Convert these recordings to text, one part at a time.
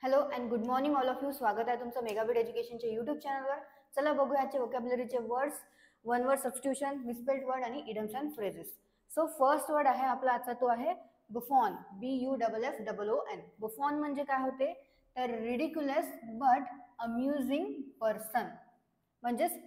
Hello and good morning all of you. स्वागत आहे तुमचं मेगाबिट एज्युकेशनच्या यूट्यूब चॅनलवर. चला बघूया आजचे वोकॅब्युलरीचे words, one word substitution, misspelled word आणि idioms and phrases. So first word आहे आपला आजचा तो आहे बुफॉन. BUFFOON. बुफॉन म्हणजे काय होते तर रिडिक्युलस बट अम्युझिंग पर्सन, म्हणजेच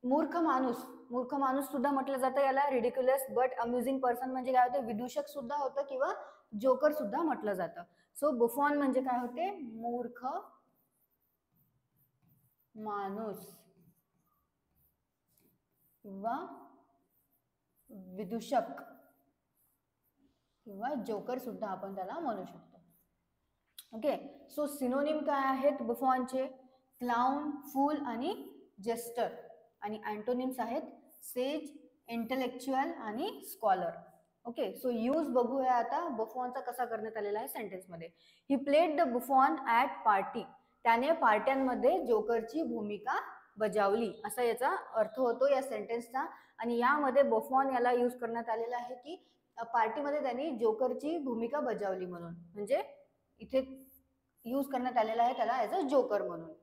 मूर्ख माणूस सुद्धा म्हटलं जातं याला. रिडिक्युलस बट अम्युझिंग पर्सन म्हणजे काय होते, विदूषक सुद्धा होतं किंवा जोकर सुद्धा म्हटलं जातं. सो बुफॉन म्हणजे काय होते, मूर्ख माणूस किंवा विदूषक किंवा जोकर सुद्धा आपण त्याला म्हणू शकतो. ओके, सो सिनोनिम काय आहेत बुफॉनचे? क्लाउन, फूल आणि जेस्टर. आणि अँटोनिम्स आहेत सेज, इंटेलेक्च्युअल आणि स्कॉलर. ओके, सो यूज बघूया आता बुफॉनचा कसा करण्यात आलेला आहे सेंटेन्स मध्ये. He played the बुफॉन at party. त्याने पार्ट्यांमध्ये जोकरची भूमिका बजावली, असा याचा अर्थ होतो या सेंटेन्सचा. आणि यामध्ये बुफॉन याला यूज करण्यात आलेला आहे की पार्टीमध्ये त्यांनी जोकरची भूमिका बजावली म्हणून, म्हणजे इथे यूज करण्यात आलेला आहे त्याला ॲज अ जोकर म्हणून.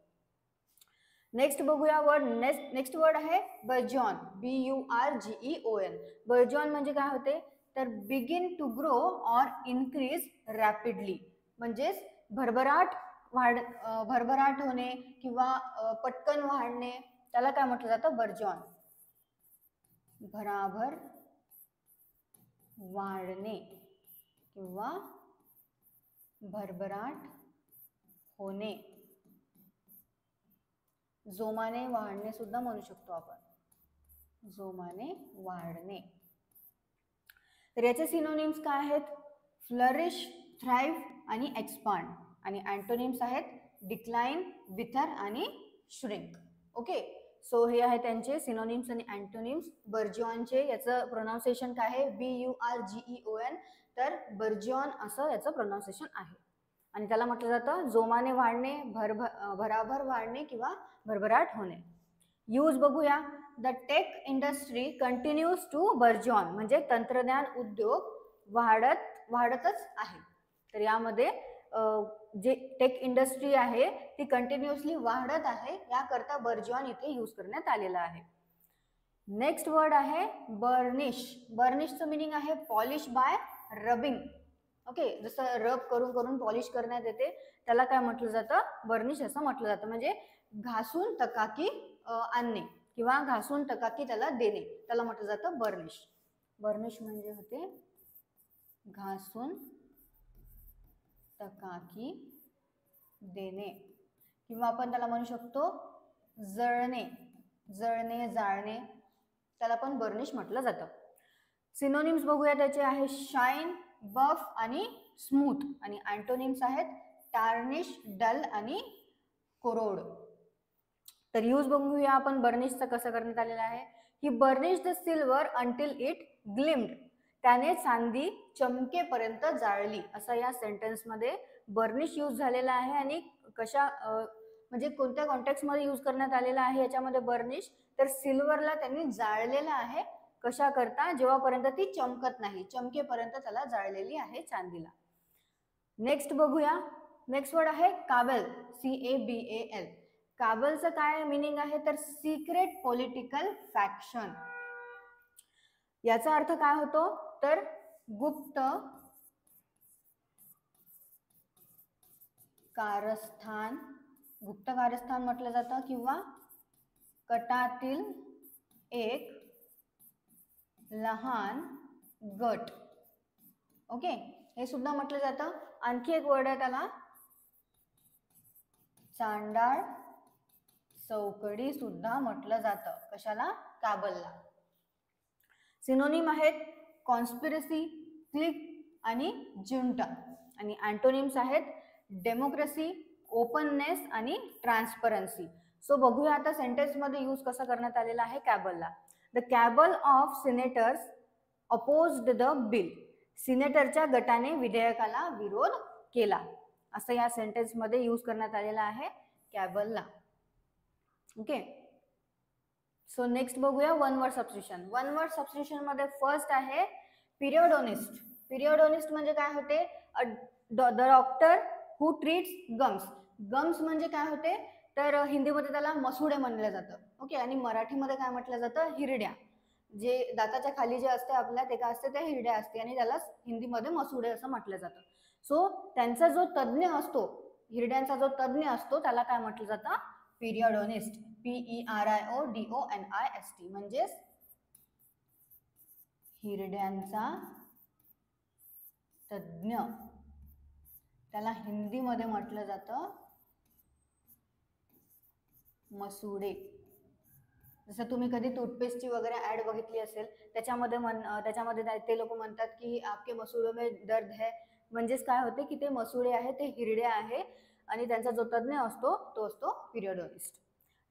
नेक्स्ट बघूया वर्ड. नेक्स्ट वर्ड आहे बर्जॉन. BURGEON. बर्जॉन म्हणजे काय होते तर begin to grow or increase rapidly, म्हणजेच भरभराट होणे किंवा पटकन वाढणे, त्याला काय म्हटलं जातं, बर्जॉन. भराभर वाढणे किंवा भरभराट होणे, जोमाने वाढणे सुद्धा म्हणू शकतो आपण, जोमाने वाढणे. तर याचे सिनोनिम्स काय आहेत? फ्लरिश, थ्राइव्ह आणि एक्सपांड. आणि अँटोनिम्स आहेत डिक्लाइन, विथर आणि श्रिंक. ओके, सो हे आहे त्यांचे सिनोनिम्स आणि अँटोनिम्स. बर्जॉनचे याचं प्रोनाउन्सिएशन काय आहे? BURGEON. तर बर्जॉन असं याचं प्रोनाउन्सिएशन आहे. आणि त्याला म्हटलं जातं जोमाने वाढणे, भराभर वाढणे किंवा भरभराट होणे. यूज बघूया. The tech industry continues to burgeon, म्हणजे तंत्रज्ञान उद्योग वाढतच आहे. तर यामध्ये जे टेक इंडस्ट्री आहे ती कंटिन्युअसली वाढत आहे, याकरता बर्जॉन इथे यूज करण्यात आलेला आहे. नेक्स्ट वर्ड आहे बर्निश. बर्निशचं मिनिंग आहे पॉलिश बाय रबिंग. ओके, जसं रब करून करून पॉलिश करण्यात येते त्याला काय म्हटलं जातं, बर्निश असं म्हटलं जातं. म्हणजे घासून तकाकी आणणे किंवा घासून तकाकी त्याला देणे, त्याला म्हटलं जातं बर्निश. बर्निश म्हणजे होते घासून तकाकी देणे, किंवा आपण त्याला म्हणू शकतो जळणे, जाळणे, त्याला पण बर्निश म्हटलं जातं. सिनोनिम्स बघूया त्याचे आहे शाईन, बफ आणि स्मूथ. आणि अँटोनिम्स आहेत टार्निश, डल आणि कोरोड. तर यूज बघूया आपण बर्निशचा कसा करण्यात आलेला आहे. He burnish the silver until it gleamed. त्याने चांदी चमकेपर्यंत जाळली, असा या सेंटेन्स मध्ये बर्निश यूज झालेला आहे. आणि कशा म्हणजे कोणत्या कॉन्टेक्स्ट मध्ये यूज करण्यात आलेला आहे याच्यामध्ये बर्निश, तर सिल्वरला त्यांनी जाळलेला आहे. कशा करता? जेव्हापर्यंत ती चमकत नाही, चमकेपर्यंत त्याला जाळलेली आहे चांदीला. नेक्स्ट बघूया. नेक्स्ट वर्ड आहे काबल. CABAL. काबलचं काय मिनिंग आहे तर सिक्रेट पॉलिटिकल फॅक्शन. याचा अर्थ काय होतो तर गुप्त कारस्थान म्हटलं जातं किंवा कटातील एक लहान गट. ओके, हे सुद्धा म्हटलं जातं. आणखी एक वर्ड आहे त्याला चांडाळ चौकडी सुद्धा म्हटलं जातं. कशाला? काबलला. सिनोनिम आहेत कॉन्स्पिरसी, क्लिक आणि जुंटा. आणि अँटोनिम्स आहेत डेमोक्रेसी, ओपननेस आणि ट्रान्सपरन्सी. सो बघूया आता सेंटेन्स मध्ये यूज कसा करण्यात आलेला आहे कॅबलला. The cabal of senators opposed the bill. सिनेटरच्या गटाने विधेयकाला विरोध केला, असं या सेंटेन्स मध्ये यूज करण्यात आलेला आहे कॅबलला. ओके, सो नेक्स्ट बघूया one word substitution. One word substitution मध्ये फर्स्ट आहे पिरियडोनिस्ट. पिरियडोनिस्ट म्हणजे काय होते, the doctor who treats gums. Gums म्हणजे काय होते तर हिंदीमध्ये त्याला मसुडे म्हणलं जातं. ओके, आणि मराठीमध्ये काय म्हटलं जातं, हिरड्या. जे दाताच्या खाली जे असते आपल्या ते काय असते, ते हिरड्या असते आणि त्यालाच हिंदीमध्ये मसुडे असं म्हटलं जातं. सो त्यांचा जो तज्ञ असतो, हिरड्यांचा जो तज्ञ असतो त्याला काय म्हटलं जातं, पिरियडोनिस्ट. PERIODONIST म्हणजेच हिरड्यांचा तज्ञ. त्याला हिंदीमध्ये म्हटलं जातं मसुडे. जसं तुम्ही कधी टूथपेस्टची वगैरे ऍड बघितली असेल, त्याच्यामध्ये ते लोक म्हणतात की आपके मसुडों में दर्द है, म्हणजेच काय होते की ते मसुडे आहे ते हिरड्या आहे आणि त्यांचा जो तज्ञ असतो तो असतो पिरियडोनिस्ट.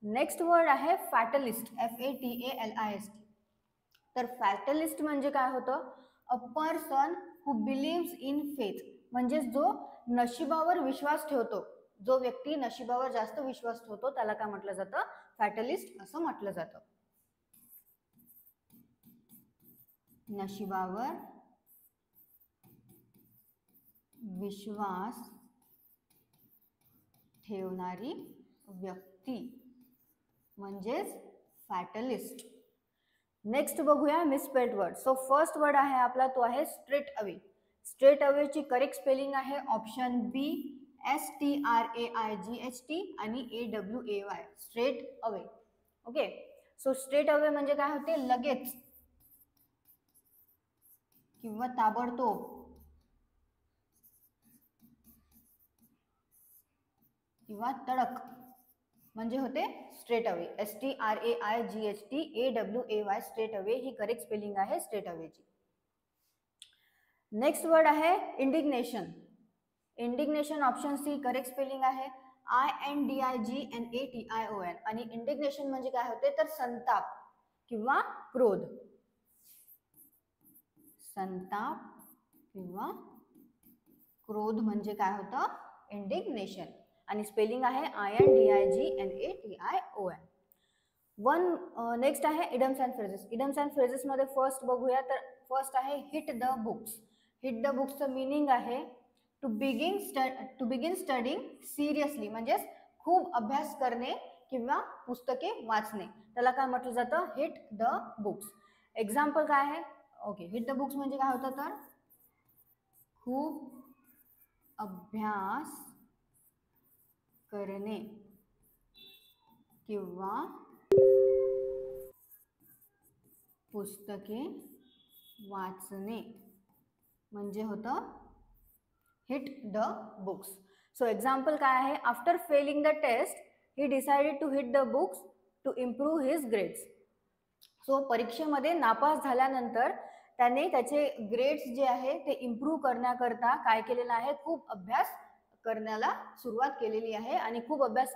नेक्स्ट वर्ड आहे फॅटलिस्ट. FATALIST. तर फॅटलिस्ट म्हणजे काय होतं, a person who believes in faith. म्हणजेच जो नशिबावर विश्वास ठेवतो, जो व्यक्ती नशिबावर जास्त विश्वास ठेवतो त्याला काय म्हटलं जातं, फॅटलिस्ट असं म्हटलं जातं. नशिबावर विश्वास ठेवणारी व्यक्ती म्हणजेच फॅटलिस्ट. नेक्स्ट बघूया misspelled word. So first word आहे आपला तो आहे स्ट्रेट अवे. स्ट्रेट अवेची करेक्ट स्पेलिंग आहे ऑप्शन बी, STRAIGHT आणि AWAY, straight away. Okay, so straight away म्हणजे काय होते, लगेच किंवा ताबडतोब किंवा तडक म्हणजे होते straight away. STRAIGHT AWAY, straight away ही करेक्ट स्पेलिंग आहे स्ट्रेट अवेची. नेक्स्ट वर्ड आहे indignation. Indignation option C correct spelling आहे INDIGNATION. आणि इंडिग्नेशन म्हणजे काय होते तर संताप किंवा क्रोध. संताप किंवा क्रोध म्हणजे काय होतं, इंडिग्नेशन. आणि स्पेलिंग आहे INDIGNATION. नेक्स्ट आहे idioms and phrases. Idioms and phrases मध्ये फर्स्ट बघूया तर फर्स्ट आहे hit the books. Hit the बुक्सचं मिनिंग आहे टू बिगिन स्टडिंग सिरियसली, म्हणजेच खूप अभ्यास करणे किंवा पुस्तके वाचणे, त्याला काय म्हटलं जातं, हिट द बुक्स. एक्झाम्पल काय आहे, ओके, हिट द बुक्स म्हणजे काय होतं तर खूप अभ्यास करणे किंवा पुस्तके वाचणे म्हणजे होतं hit the books. So example काय आहे, after failing the test he decided to hit the books to improve his grades. So परीक्षेमध्ये नापास झाल्यानंतर त्याने त्याचे ग्रेड्स जे आहे ते इम्प्रूव्ह करण्याकरता काय केलेलं आहे, खूप अभ्यास करण्याला सुरुवात केलेली आहे आणि खूप अभ्यास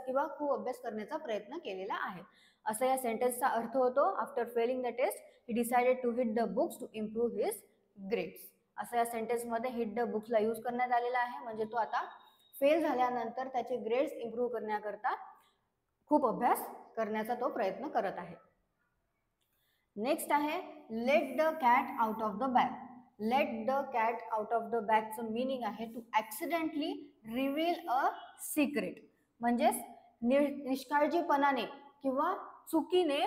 करण्याचा प्रयत्न केलेला आहे, असं या सेंटेन्सचा अर्थ होतो. After failing the test he decided to hit the books to improve his grades, असं या सेंटेन्समध्ये हिट द बुक्सला यूज करण्यात आलेला आहे. म्हणजे तो आता फेल झाल्यानंतर त्याचे ग्रेड्स इम्प्रूव्ह करण्याकरता खूप अभ्यास करण्याचा तो प्रयत्न करत आहे. नेक्स्ट आहे let the cat out of the bag. Let the cat out of the बॅगचं मिनिंग आहे to accidentally reveal a secret. म्हणजेच निष्काळजीपणाने किंवा चुकीने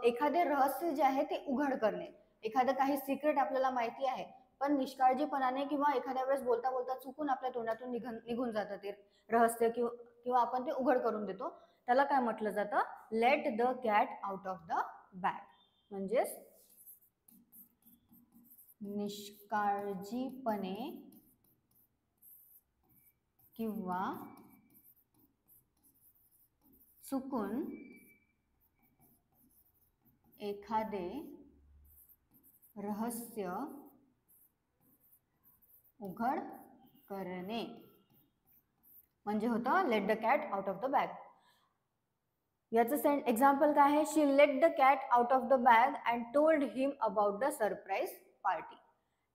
एखादे रहस्य जे आहे ते उघड करणे. एखादं काही सिक्रेट आपल्याला माहिती आहे पण निष्काळजीपणाने किंवा एखाद्या वेळेस बोलता बोलता चुकून आपल्या तोंडातून निघून जातं ते रहस्य किंवा आपण ते उघड करून देतो, त्याला काय म्हटलं जातं, late the cat out of the bag. म्हणजेच निष्काळजीपणे किंवा चुकून एखादे रहस्य उघड करणे म्हणजे होतं late the cat out of the bag. याचं एक्झाम्पल काय आहे, शी late the cat out of the bag and told him about the surprise party.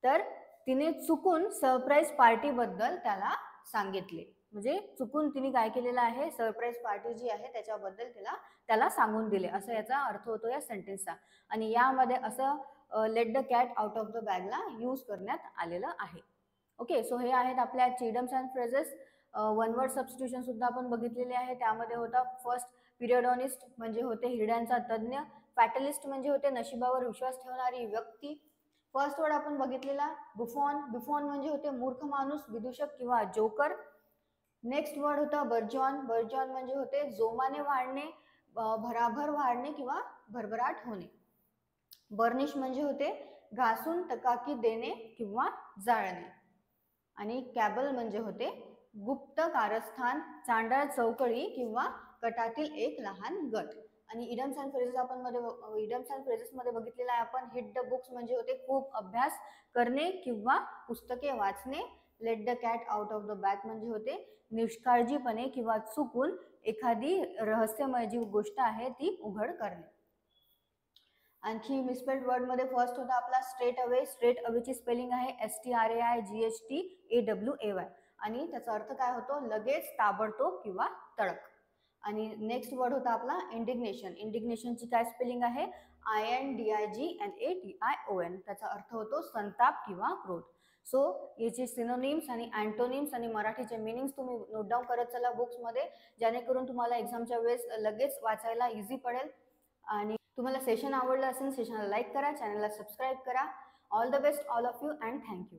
तर तिने चुकून सरप्राईज पार्टी बद्दल त्याला सांगितले. म्हणजे चुकून तिने काय केलेलं आहे, सरप्राईज पार्टी जी आहे त्याच्याबद्दल त्याला सांगून दिले, असं याचा अर्थ होतो या सेंटेन्सचा. आणि यामध्ये असं let the cat out of the बॅगला यूज करण्यात आलेलं आहे. ओके, सो हे आहेत आपल्या idioms and phrases. One word substitution सुद्धा आपण बघितलेले आहे. त्यामध्ये होता फर्स्ट पिरियडॉनिस्ट म्हणजे होते हिरड्यांचा तज्ज्ञ, फॅटलिस्ट म्हणजे होते नशिबावर विश्वास ठेवणारी व्यक्ती. फर्स्ट वर्ड आपण बघितलेला बुफॉन, बुफॉन म्हणजे होते मूर्ख माणूस, विदूषक किंवा जोकर. नेक्स्ट वर्ड होता बर्जॉन, बर्जॉन म्हणजे होते जोमाने वाढणे, भराभर वाढणे किंवा भरभराट होणे. बर्निश म्हणजे होते घासून तकाकी देणे किंवा जाळणे. आणि कॅबल म्हणजे होते गुप्त कारस्थान, चांडाळ चौकडी किंवा गटातील एक लहान गट. आणि इडम्स अँड फ्रेजेस मध्ये बघितलेला आहे आपण. हिट द बुक्स म्हणजे होते खूप अभ्यास करणे किंवा पुस्तके वाचणे. Late the cat out of the bag म्हणजे होते निष्काळजीपणे किंवा चुकून एखादी रहस्यमय जी गोष्ट आहे ती उघड करणे. आणखी मिसस्पेल्ड वर्ड मध्ये फर्स्ट होता आपला स्ट्रेट अवे. स्ट्रेट अवेची स्पेलिंग आहे STRAIGHTAWAY आणि त्याचा अर्थ काय होतो लगेच, ताबडतोब किंवा तडक. आणि नेक्स्ट वर्ड होता आपला इंडिग्नेशन. इंडिग्नेशनची काय स्पेलिंग आहे INDIGNATION. त्याचा अर्थ होतो संताप किंवा क्रोध. सो याचे सिनोनिम्स आणि अँटोनिम्स आणि मराठीचे मिनिंग्स तुम्ही नोट डाऊन करत चला बुक्समध्ये, जेणेकरून तुम्हाला एक्झामच्या वेळेस लगेच वाचायला इझी पडेल. आणि तुम्हाला सेशन आवडलं असेल सेशनला लाईक करा, चॅनलला सबस्क्राईब करा. All the best all of you and thank you.